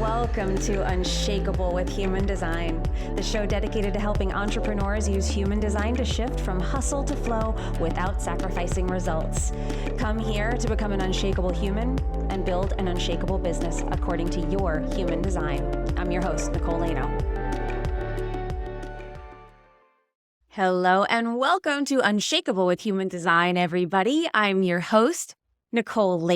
Welcome to Unshakable with Human Design, the show dedicated to helping entrepreneurs use human design to shift from hustle to flow without sacrificing results. Come here to become an unshakable human and build an unshakable business according to your human design. I'm your host, Nicole. Hello and welcome to Unshakable with Human Design, everybody. I'm your host, Nicole,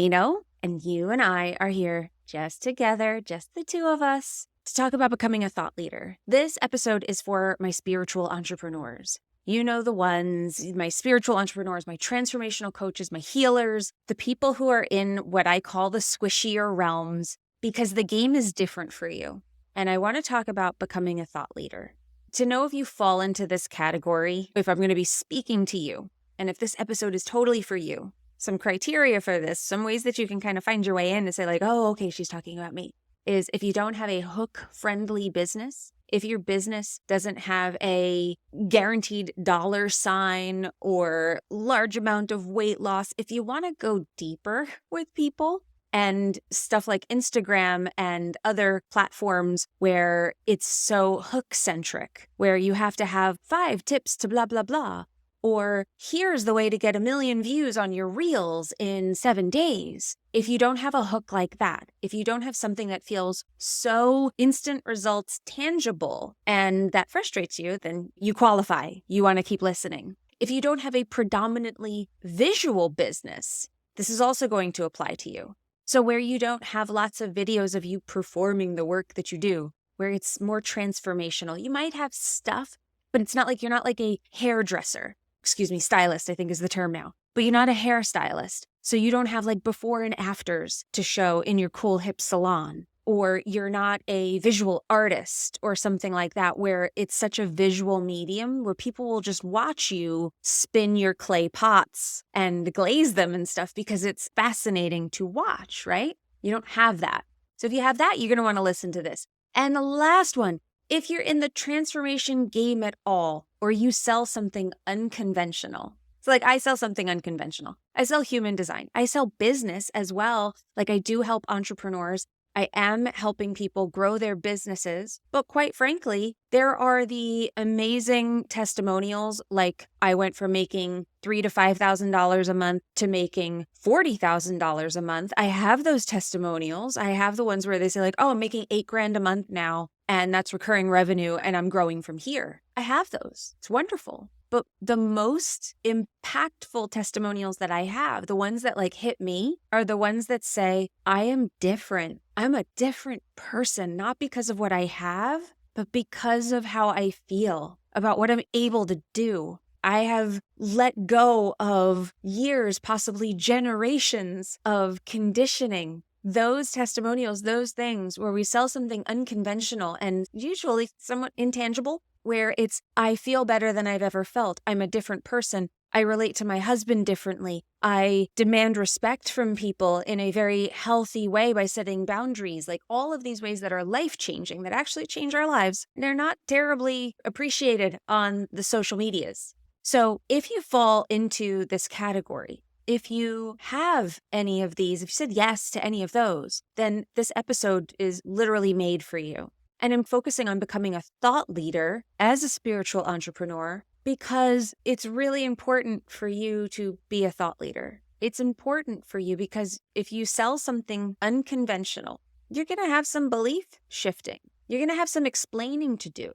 and you and I are here just together, just the two of us, to talk about becoming a thought leader. This episode is for my spiritual entrepreneurs. You know the ones, my spiritual entrepreneurs, my transformational coaches, my healers, the people who are in what I call the squishier realms, because the game is different for you. And I want to talk about becoming a thought leader. To know if you fall into this category, if I'm going to be speaking to you, and if this episode is totally for you, some criteria for this, some ways that you can kind of find your way in to say like, oh, okay, she's talking about me, is if you don't have a hook-friendly business, if your business doesn't have a guaranteed dollar sign or large amount of weight loss, if you want to go deeper with people and stuff like Instagram and other platforms where it's so hook-centric, where you have to have 5 tips to blah, blah, blah, or here's the way to get 1 million views on your reels in 7 days. If you don't have a hook like that, if you don't have something that feels so instant results tangible and that frustrates you, then you qualify. You want to keep listening. If you don't have a predominantly visual business, this is also going to apply to you. So where you don't have lots of videos of you performing the work that you do, where it's more transformational, you might have stuff, but it's not like you're not like a hairdresser. Stylist, I think is the term now. But you're not a hairstylist. So you don't have like before and afters to show in your cool hip salon. Or you're not a visual artist or something like that, where it's such a visual medium where people will just watch you spin your clay pots and glaze them and stuff because it's fascinating to watch, right? You don't have that. So if you have that, you're going to want to listen to this. And the last one, if you're in the transformation game at all, or you sell something unconventional. So like I sell something unconventional. I sell human design. I sell business as well. Like I do help entrepreneurs. I am helping people grow their businesses. But quite frankly, there are the amazing testimonials. Like I went from making $3,000 to $5,000 a month to making $40,000 a month. I have those testimonials. I have the ones where they say like, oh, I'm making $8,000 a month now. And that's recurring revenue and I'm growing from here. I have those. It's wonderful. But the most impactful testimonials that I have, the ones that like hit me, are the ones that say, I am different. I'm a different person, not because of what I have, but because of how I feel about what I'm able to do. I have let go of years, possibly generations of conditioning. Those testimonials, those things where we sell something unconventional and usually somewhat intangible, where it's, I feel better than I've ever felt. I'm a different person. I relate to my husband differently. I demand respect from people in a very healthy way by setting boundaries. Like all of these ways that are life-changing, that actually change our lives. They're not terribly appreciated on the social medias. So if you fall into this category, if you have any of these, if you said yes to any of those, then this episode is literally made for you. And I'm focusing on becoming a thought leader as a spiritual entrepreneur because it's really important for you to be a thought leader. It's important for you because if you sell something unconventional, you're going to have some belief shifting. You're going to have some explaining to do.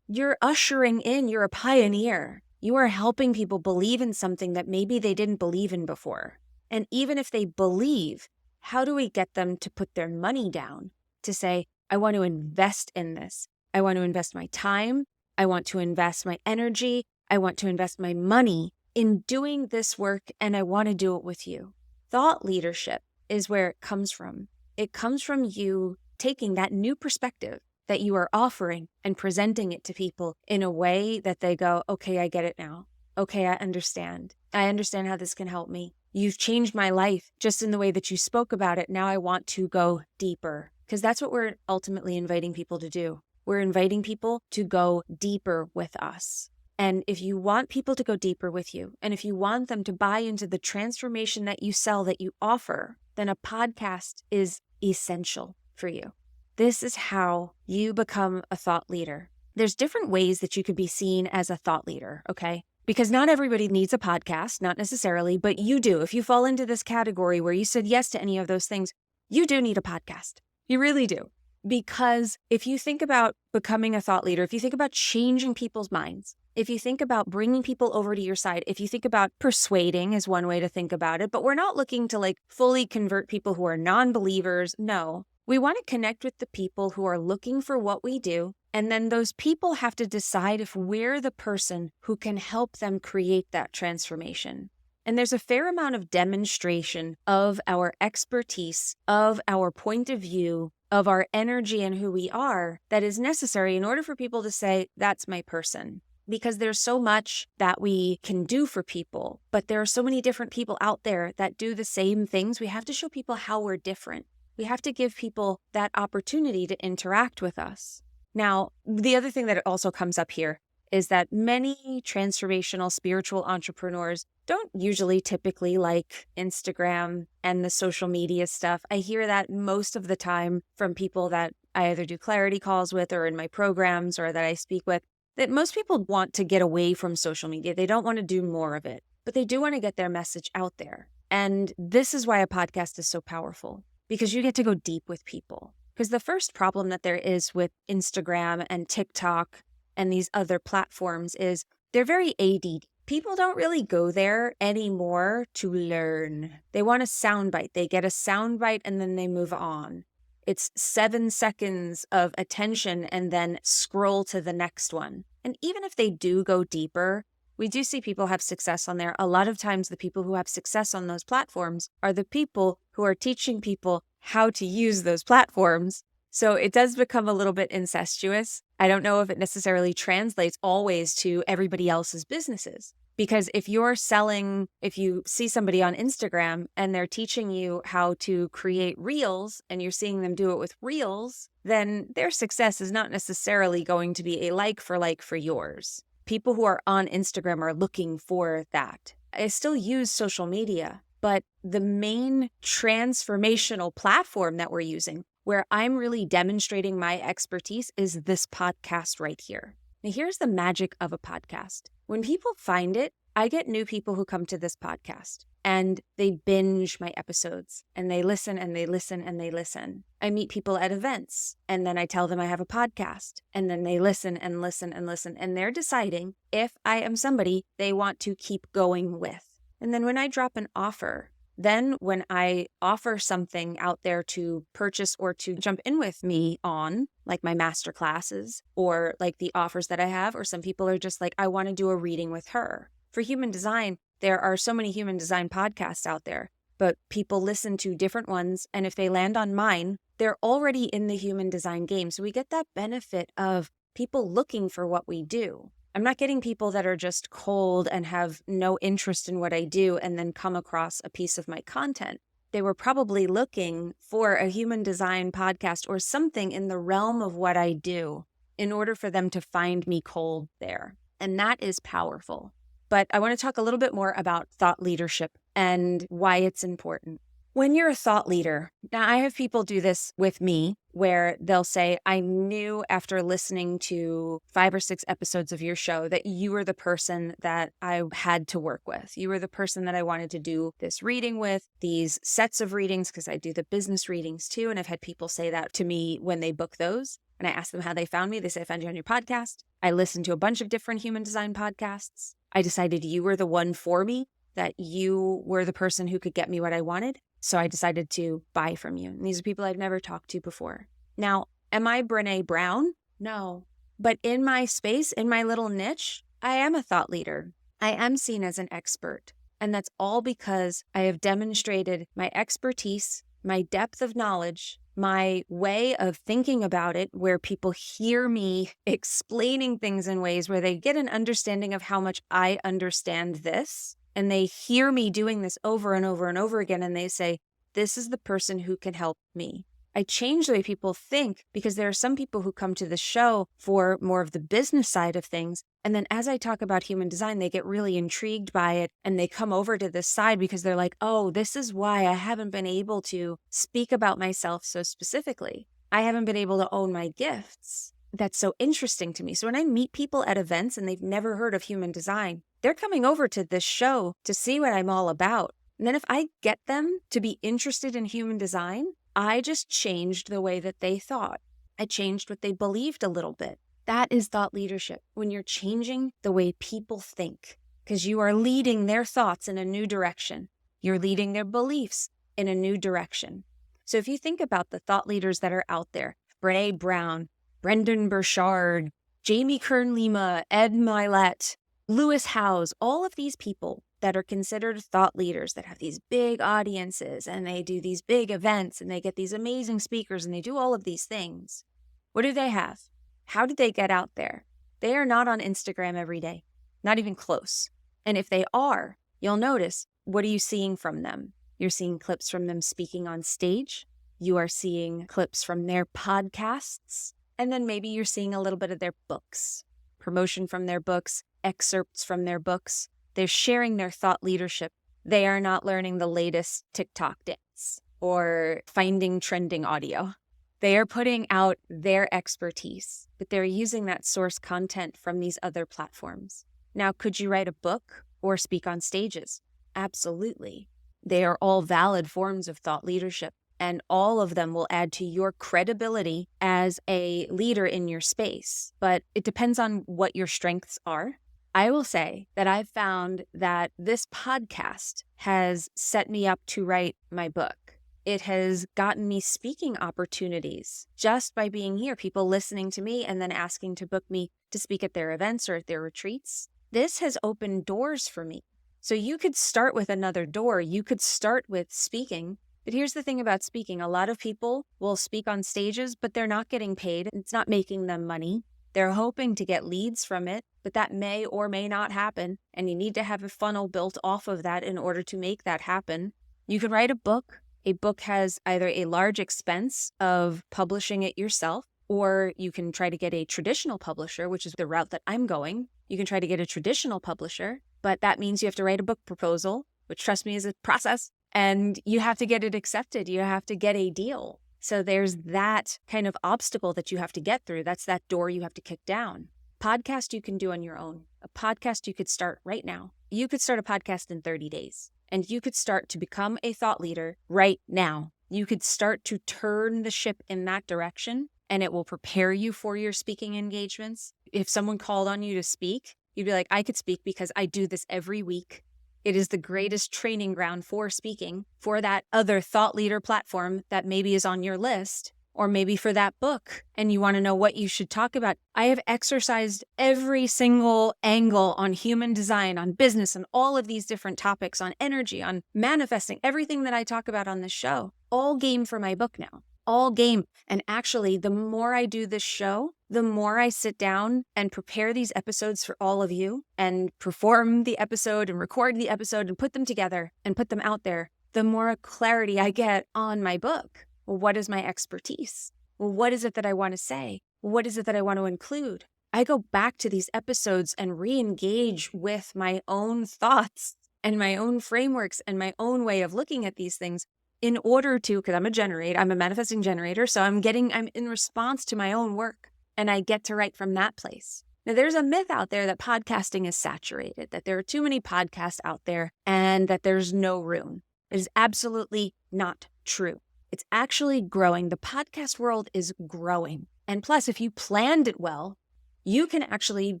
You're ushering in, you're a pioneer. You are helping people believe in something that maybe they didn't believe in before. And even if they believe, how do we get them to put their money down to say, I want to invest in this. I want to invest my time. I want to invest my energy. I want to invest my money in doing this work, and I want to do it with you. Thought leadership is where it comes from. It comes from you taking that new perspective that you are offering and presenting it to people in a way that they go, okay, I get it now. Okay, I understand. I understand how this can help me. You've changed my life just in the way that you spoke about it. Now I want to go deeper, because that's what we're ultimately inviting people to do. We're inviting people to go deeper with us. And if you want people to go deeper with you, and if you want them to buy into the transformation that you sell, that you offer, then a podcast is essential for you. This is how you become a thought leader. There's different ways that you could be seen as a thought leader, okay? Because not everybody needs a podcast, not necessarily, but you do. If you fall into this category where you said yes to any of those things, you do need a podcast. You really do. Because if you think about becoming a thought leader, if you think about changing people's minds, if you think about bringing people over to your side, if you think about persuading is one way to think about it, but we're not looking to fully convert people who are non-believers. No, we want to connect with the people who are looking for what we do. And then those people have to decide if we're the person who can help them create that transformation. And there's a fair amount of demonstration of our expertise, of our point of view, of our energy and who we are that is necessary in order for people to say, that's my person. Because there's so much that we can do for people, but there are so many different people out there that do the same things. We have to show people how we're different. We have to give people that opportunity to interact with us. Now, the other thing that also comes up here is that many transformational spiritual entrepreneurs don't usually typically like Instagram and the social media stuff. I hear that most of the time from people that I either do clarity calls with or in my programs or that I speak with, that most people want to get away from social media. They don't want to do more of it, but they do want to get their message out there. And this is why a podcast is so powerful, because you get to go deep with people. Because the first problem that there is with Instagram and TikTok and these other platforms is they're very ADD. People don't really go there anymore to learn. They want a soundbite. They get a soundbite and then they move on. It's 7 seconds of attention and then scroll to the next one. And even if they do go deeper, we do see people have success on there. A lot of times the people who have success on those platforms are the people who are teaching people how to use those platforms. So it does become a little bit incestuous. I don't know if it necessarily translates always to everybody else's businesses. Because if you see somebody on Instagram and they're teaching you how to create reels and you're seeing them do it with reels, then their success is not necessarily going to be a like for yours. People who are on Instagram are looking for that. I still use social media, but the main transformational platform that we're using, where I'm really demonstrating my expertise, is this podcast right here. Now, here's the magic of a podcast. When people find it, I get new people who come to this podcast and they binge my episodes and they listen and they listen and they listen. I meet people at events and then I tell them I have a podcast and then they listen and listen and listen. And they're deciding if I am somebody they want to keep going with. And then when I drop an offer, then when I offer something out there to purchase or to jump in with me on, like my master classes or like the offers that I have, or some people are just like, I want to do a reading with her. For human design, there are so many human design podcasts out there, but people listen to different ones. And if they land on mine, they're already in the human design game. So we get that benefit of people looking for what we do. I'm not getting people that are just cold and have no interest in what I do and then come across a piece of my content. They were probably looking for a human design podcast or something in the realm of what I do in order for them to find me cold there. And that is powerful. But I want to talk a little bit more about thought leadership and why it's important. When you're a thought leader, now I have people do this with me where they'll say, I knew after listening to 5 or 6 episodes of your show that you were the person that I had to work with. You were the person that I wanted to do this reading with, these sets of readings, because I do the business readings too. And I've had people say that to me when they book those. And I ask them how they found me. They say, I found you on your podcast. I listened to a bunch of different human design podcasts. I decided you were the one for me, that you were the person who could get me what I wanted. So I decided to buy from you. And these are people I've never talked to before. Now, am I Brené Brown? No. But in my space, in my little niche, I am a thought leader. I am seen as an expert. And that's all because I have demonstrated my expertise, my depth of knowledge, my way of thinking about it, where people hear me explaining things in ways where they get an understanding of how much I understand this. And they hear me doing this over and over and over again. And they say, this is the person who can help me. I change the way people think because there are some people who come to the show for more of the business side of things. And then as I talk about human design, they get really intrigued by it. And they come over to this side because they're like, oh, this is why I haven't been able to speak about myself so specifically. I haven't been able to own my gifts. That's so interesting to me. So when I meet people at events and they've never heard of human design, they're coming over to this show to see what I'm all about. And then if I get them to be interested in human design, I just changed the way that they thought. I changed what they believed a little bit. That is thought leadership, when you're changing the way people think, because you are leading their thoughts in a new direction. You're leading their beliefs in a new direction. So if you think about the thought leaders that are out there, Brené Brown, Brendan Burchard, Jamie Kern-Lima, Ed Mylett, Lewis Howes, all of these people that are considered thought leaders that have these big audiences and they do these big events and they get these amazing speakers and they do all of these things. What do they have? How did they get out there? They are not on Instagram every day, not even close. And if they are, you'll notice, what are you seeing from them? You're seeing clips from them speaking on stage. You are seeing clips from their podcasts. And then maybe you're seeing a little bit of their books, promotion from their books, excerpts from their books. They're sharing their thought leadership. They are not learning the latest TikTok dance or finding trending audio. They are putting out their expertise, but they're using that source content from these other platforms. Now, could you write a book or speak on stages? Absolutely. They are all valid forms of thought leadership, and all of them will add to your credibility as a leader in your space. But it depends on what your strengths are. I will say that I've found that this podcast has set me up to write my book. It has gotten me speaking opportunities just by being here, people listening to me and then asking to book me to speak at their events or at their retreats. This has opened doors for me. So you could start with another door. You could start with speaking. But here's the thing about speaking. A lot of people will speak on stages, but they're not getting paid. It's not making them money. They're hoping to get leads from it, but that may or may not happen. And you need to have a funnel built off of that in order to make that happen. You could write a book. A book has either a large expense of publishing it yourself, or you can try to get a traditional publisher, which is the route that I'm going. You can try to get a traditional publisher, but that means you have to write a book proposal, which, trust me, is a process, and you have to get it accepted. You have to get a deal. So there's that kind of obstacle that you have to get through. That's that door you have to kick down. Podcast you can do on your own. A podcast you could start right now. You could start a podcast in 30 days. And you could start to become a thought leader right now. You could start to turn the ship in that direction, and it will prepare you for your speaking engagements. If someone called on you to speak, you'd be like, I could speak because I do this every week. It is the greatest training ground for speaking, for that other thought leader platform that maybe is on your list, or maybe for that book, and you want to know what you should talk about. I have exercised every single angle on human design, on business, and all of these different topics, on energy, on manifesting, everything that I talk about on this show, all game for my book now, all game. And actually, the more I do this show, the more I sit down and prepare these episodes for all of you and perform the episode and record the episode and put them together and put them out there, the more clarity I get on my book. Well, what is my expertise? Well, what is it that I want to say? What is it that I want to include? I go back to these episodes and re-engage with my own thoughts and my own frameworks and my own way of looking at these things in order to, because I'm a manifesting generator, so I'm in response to my own work, and I get to write from that place. Now, there's a myth out there that podcasting is saturated, that there are too many podcasts out there and that there's no room. It is absolutely not true. It's actually growing. The podcast world is growing. And plus, if you planned it well, you can actually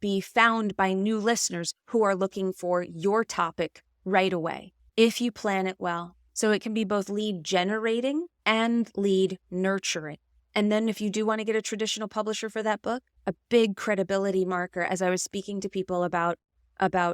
be found by new listeners who are looking for your topic right away, if you plan it well. So it can be both lead generating and lead nurturing. And then if you do want to get a traditional publisher for that book, a big credibility marker, as I was speaking to people about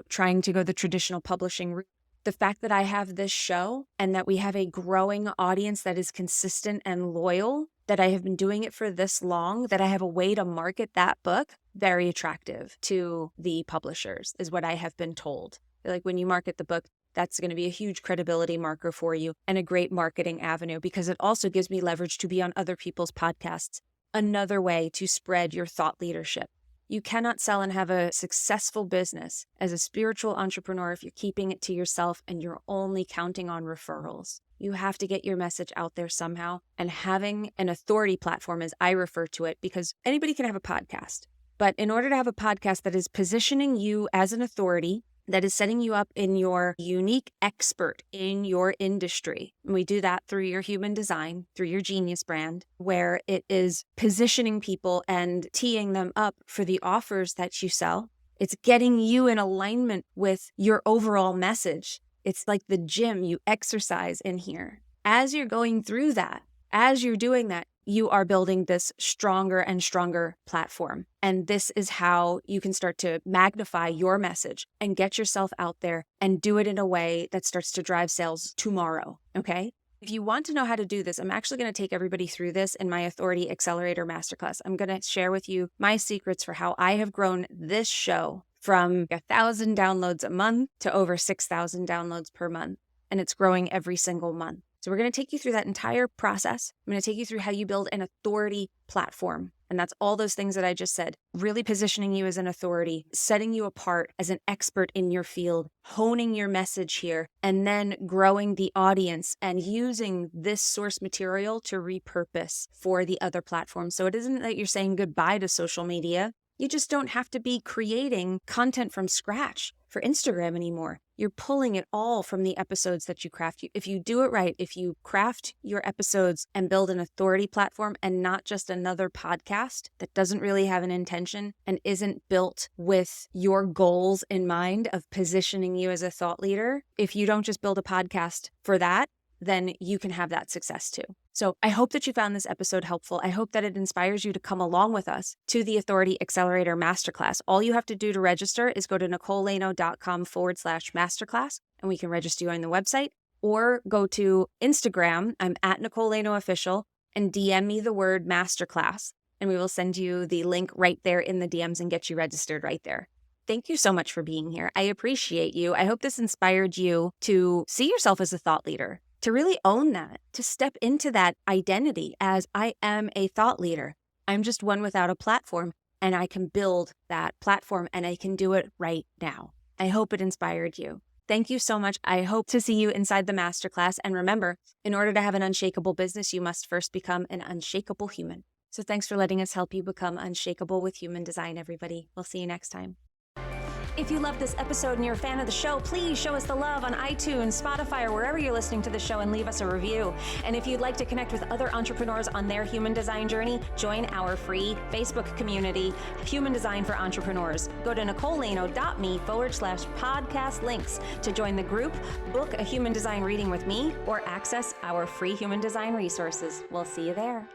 trying to go the traditional publishing route, the fact that I have this show and that we have a growing audience that is consistent and loyal, that I have been doing it for this long, that I have a way to market that book, very attractive to the publishers, is what I have been told. Like, when you market the book, that's going to be a huge credibility marker for you and a great marketing avenue, because it also gives me leverage to be on other people's podcasts. Another way to spread your thought leadership. You cannot sell and have a successful business as a spiritual entrepreneur if you're keeping it to yourself and you're only counting on referrals. You have to get your message out there somehow. And having an authority platform, as I refer to it, because anybody can have a podcast. But in order to have a podcast that is positioning you as an authority, that is setting you up in your unique expert in your industry. And we do that through your human design, through your genius brand, where it is positioning people and teeing them up for the offers that you sell. It's getting you in alignment with your overall message. It's like the gym, you exercise in here. As you're going through that, as you're doing that, you are building this stronger and stronger platform. And this is how you can start to magnify your message and get yourself out there and do it in a way that starts to drive sales tomorrow, okay? If you want to know how to do this, I'm actually going to take everybody through this in my Authority Accelerator Masterclass. I'm going to share with you my secrets for how I have grown this show from 1,000 downloads a month to over 6,000 downloads per month. And it's growing every single month. So we're going to take you through that entire process. I'm going to take you through how you build an authority platform. And that's all those things that I just said, really positioning you as an authority, setting you apart as an expert in your field, honing your message here, and then growing the audience and using this source material to repurpose for the other platforms. So it isn't that you're saying goodbye to social media. You just don't have to be creating content from scratch for Instagram anymore. You're pulling it all from the episodes that you craft. If you do it right, if you craft your episodes and build an authority platform and not just another podcast that doesn't really have an intention and isn't built with your goals in mind of positioning you as a thought leader, if you don't just build a podcast for that, then you can have that success too. So I hope that you found this episode helpful. I hope that it inspires you to come along with us to the Authority Accelerator Masterclass. All you have to do to register is go to NicoleLano.com/masterclass, and we can register you on the website, or go to Instagram. I'm at Nicole Lano Official, and DM me the word masterclass, and we will send you the link right there in the DMs and get you registered right there. Thank you so much for being here. I appreciate you. I hope this inspired you to see yourself as a thought leader, to really own that, to step into that identity as I am a thought leader. I'm just one without a platform, and I can build that platform, and I can do it right now. I hope it inspired you. Thank you so much. I hope to see you inside the masterclass. And remember, in order to have an unshakable business, you must first become an unshakable human. So thanks for letting us help you become unshakable with human design, everybody. We'll see you next time. If you love this episode and you're a fan of the show, please show us the love on iTunes, Spotify, or wherever you're listening to the show, and leave us a review. And if you'd like to connect with other entrepreneurs on their human design journey, join our free Facebook community, Human Design for Entrepreneurs. Go to NicoleLano.me/podcast links to join the group, book a human design reading with me, or access our free human design resources. We'll see you there.